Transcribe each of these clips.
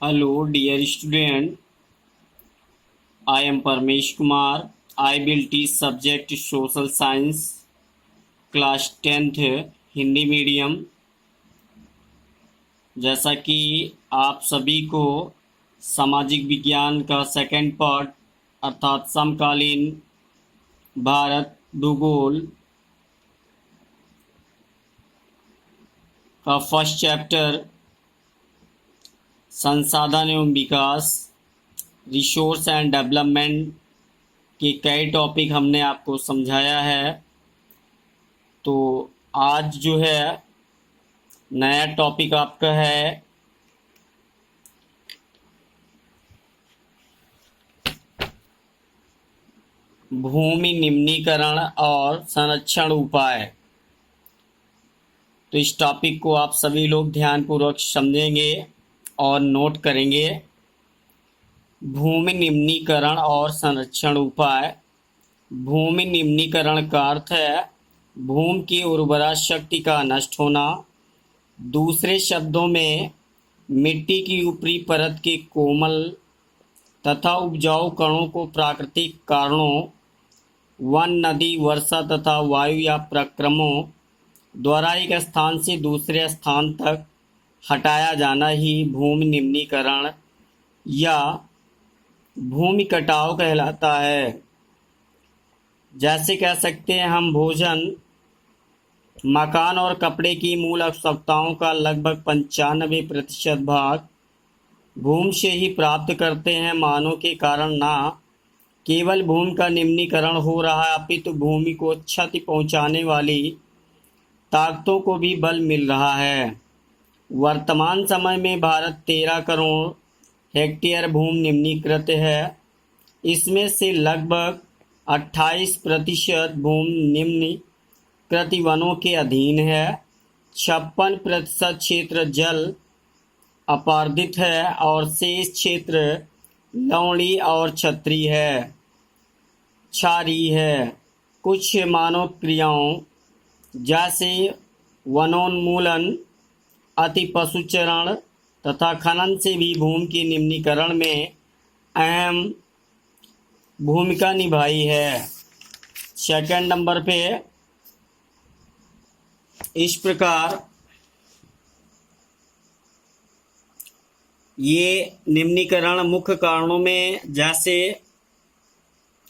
Hello, dear student. I am Parmesh Kumar. I will teach subject Social Science, class 10th Hindi medium. जैसा कि आप सभी को सामाजिक विज्ञान का सेकंड पार्ट अर्थात समकालीन भारत भूगोल का फर्स्ट चैप्टर संसाधन एवं विकास रिसोर्स एंड डेवलपमेंट के कई टॉपिक हमने आपको समझाया है। तो आज जो है नया टॉपिक आपका है भूमि निम्नीकरण और संरक्षण उपाय। तो इस टॉपिक को आप सभी लोग ध्यानपूर्वक समझेंगे और नोट करेंगे। भूमि निम्नीकरण और संरक्षण उपाय। भूमि निम्नीकरण का अर्थ है भूमि की उर्वरा शक्ति का नष्ट होना। दूसरे शब्दों में मिट्टी की ऊपरी परत के कोमल तथा उपजाऊ कणों को प्राकृतिक कारणों वन, नदी, वर्षा तथा वायु या प्रक्रमों द्वारा एक स्थान से दूसरे स्थान तक हटाया जाना ही भूमि निम्नीकरण या भूमि कटाव कहलाता है। जैसे कह सकते हैं हम भोजन, मकान और कपड़े की मूल आवश्यकताओं का लगभग 95% भाग भूमि से ही प्राप्त करते हैं। मानव के कारण ना केवल भूमि का निम्नीकरण हो रहा है अपितु भूमि को क्षति पहुंचाने वाली ताकतों को भी बल मिल रहा है। वर्तमान समय में भारत 13 करोड़ हेक्टेयर भूमि निम्नीकृत है। इसमें से लगभग 28% भूमि निम्नीकृत वनों के अधीन है। 56% क्षेत्र जल अपार्दित है और शेष क्षेत्र लवणी और क्षारीय है। कुछ मानव क्रियाओं जैसे वनोन्मूलन, अति पशुचरण तथा खनन से भी भूमि के निम्नीकरण में अहम भूमिका निभाई है। सेकंड नंबर पे इस प्रकार ये निम्नीकरण मुख्य कारणों में जैसे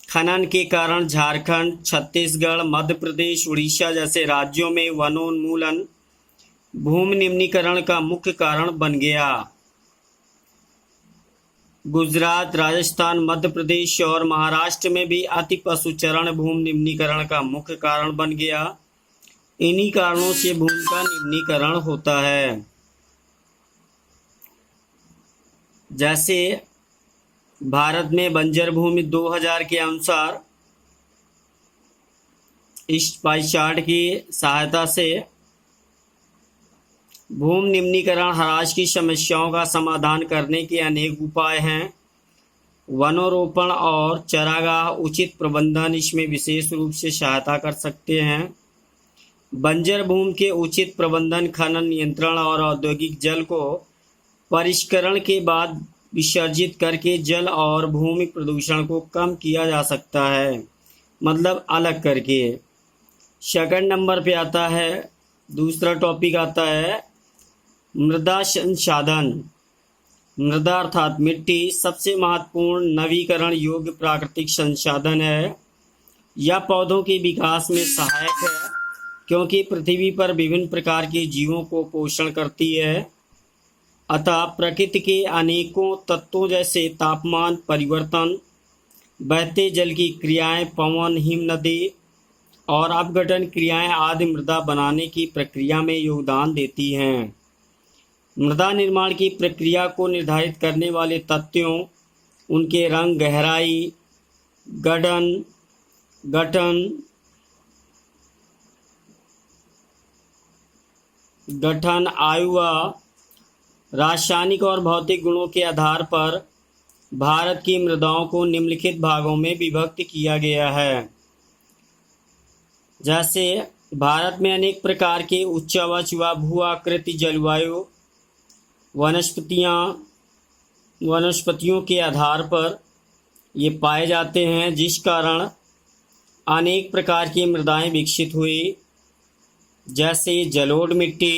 खनन के कारण झारखंड, छत्तीसगढ़, मध्य प्रदेश, उड़ीसा जैसे राज्यों में वनोन्मूलन भूमि निम्नीकरण का मुख्य कारण बन गया। गुजरात, राजस्थान, मध्य प्रदेश और महाराष्ट्र में भी अति पशुचरण भूमि निम्नीकरण का मुख्य कारण बन गया। इन्हीं कारणों से भूमि का निम्नीकरण होता है। जैसे भारत में बंजर भूमि 2000 के अनुसार इस पाई चार्ट की सहायता से भूमि निम्नीकरण ह्रास की समस्याओं का समाधान करने के अनेक उपाय हैं। वनोरोपण और चारागाह उचित प्रबंधन इसमें विशेष रूप से सहायता कर सकते हैं। बंजर भूमि के उचित प्रबंधन, खनन नियंत्रण और औद्योगिक जल को परिष्करण के बाद विसर्जित करके जल और भूमि प्रदूषण को कम किया जा सकता है, मतलब अलग करके। सेकंड नंबर पे आता है, दूसरा टॉपिक आता है मृदा संसाधन। मृदा अर्थात मिट्टी सबसे महत्वपूर्ण नवीकरण योग्य प्राकृतिक संसाधन है। यह पौधों के विकास में सहायक है क्योंकि पृथ्वी पर विभिन्न प्रकार के जीवों को पोषण करती है। अतः प्रकृति के अनेकों तत्वों जैसे तापमान परिवर्तन, बहते जल की क्रियाएं, पवन, हिम नदी और अपघटन क्रियाएं आदि मृदा बनाने की प्रक्रिया में योगदान देती हैं। मृदा निर्माण की प्रक्रिया को निर्धारित करने वाले तत्वों, उनके रंग, गहराई, गठन, आयु व रासायनिक और भौतिक गुणों के आधार पर भारत की मृदाओं को निम्नलिखित भागों में विभक्त किया गया है। जैसे भारत में अनेक प्रकार के उच्चावच व भू आकृति जलवायु वनस्पतियाँ वनस्पतियों के आधार पर ये पाए जाते हैं, जिस कारण अनेक प्रकार की मृदाएं विकसित हुई, जैसे जलोढ़ मिट्टी,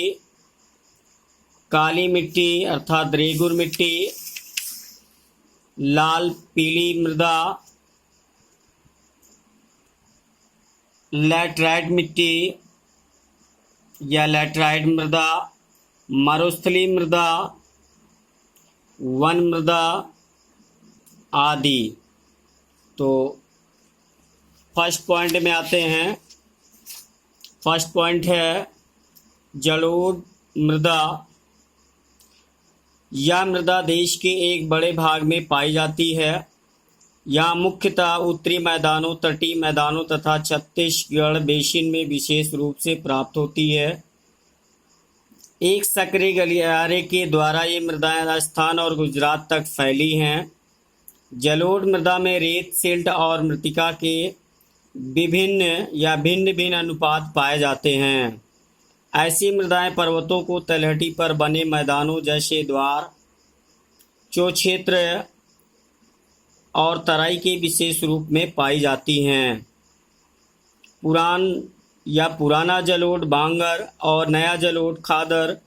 काली मिट्टी अर्थात रेगुर मिट्टी, लाल पीली मृदा, लैटराइट मिट्टी या लैटराइट मृदा, मरुस्थलीय मृदा, वन मृदा आदि। तो फर्स्ट पॉइंट में आते हैं। फर्स्ट पॉइंट है जलोढ़ मृदा। यह मृदा देश के एक बड़े भाग में पाई जाती है। यह मुख्यतः उत्तरी मैदानों, तटीय मैदानों तथा छत्तीसगढ़ बेसिन में विशेष रूप से प्राप्त होती है। एक सक्रिय गलियारे के द्वारा ये मृदाएं राजस्थान और गुजरात तक फैली हैं। जलोढ़ मृदा में रेत, सिल्ट और मृत्तिका के विभिन्न या भिन्न भिन्न अनुपात पाए जाते हैं। ऐसी मृदाएं पर्वतों को तलहटी पर बने मैदानों जैसे द्वार, चौक्षेत्र और तराई के विशेष रूप में पाई जाती हैं। पुराना जलोढ़ बांगर और नया जलोढ़ खादर।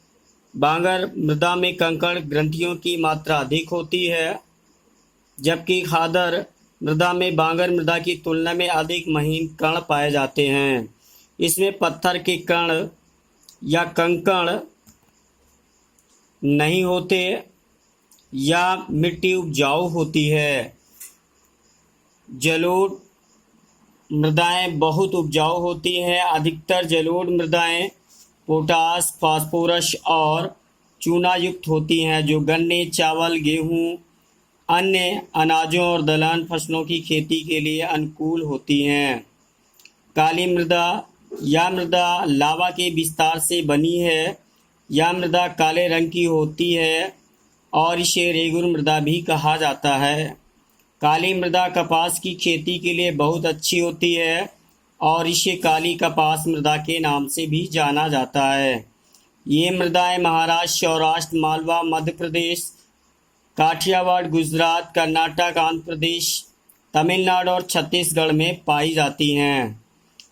बांगर मृदा में कंकड़ ग्रंथियों की मात्रा अधिक होती है, जबकि खादर मृदा में बांगर मृदा की तुलना में अधिक महीन कण पाए जाते हैं। इसमें पत्थर के कण या कंकड़ नहीं होते या मिट्टी उपजाऊ होती है। जलोढ़ मृदाएं बहुत उपजाऊ होती हैं। अधिकतर जलोढ़ मृदाएं पोटास, फास्फोरस और चूना युक्त होती हैं, जो गन्ने, चावल, गेहूं, अन्य अनाजों और दलहन फसलों की खेती के लिए अनुकूल होती हैं। काली मृदा। यह मृदा लावा के विस्तार से बनी है। यह मृदा काले रंग की होती है और इसे रेगुर मृदा भी कहा जाता है। काली मृदा कपास की खेती के लिए बहुत अच्छी होती है और इसे काली कपास मृदा के नाम से भी जाना जाता है। ये मृदाएं महाराष्ट्र, सौराष्ट्र, मालवा, मध्य प्रदेश, काठियावाड़, गुजरात, कर्नाटक, आंध्र प्रदेश, तमिलनाडु और छत्तीसगढ़ में पाई जाती हैं।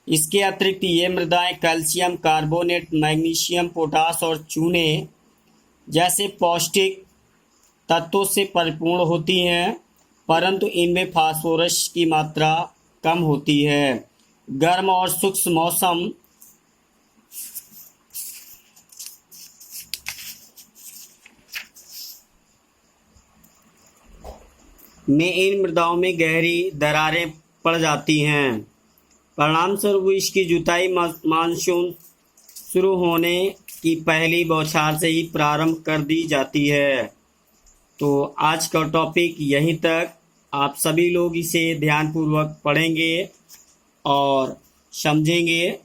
इसके अतिरिक्त ये मृदाएं कैल्शियम कार्बोनेट, मैग्नीशियम, पोटास और चूने जैसे पौष्टिक तत्वों से परिपूर्ण होती हैं, परंतु इनमें फास्फोरस की मात्रा कम होती है। गर्म और शुष्क मौसम में इन मृदाओं में गहरी दरारें पड़ जाती हैं। परिणामस्वरूप इसकी जुताई मानसून शुरू होने की पहली बौछार से ही प्रारंभ कर दी जाती है। तो आज का टॉपिक यहीं तक। आप सभी लोग इसे ध्यानपूर्वक पढ़ेंगे और समझेंगे।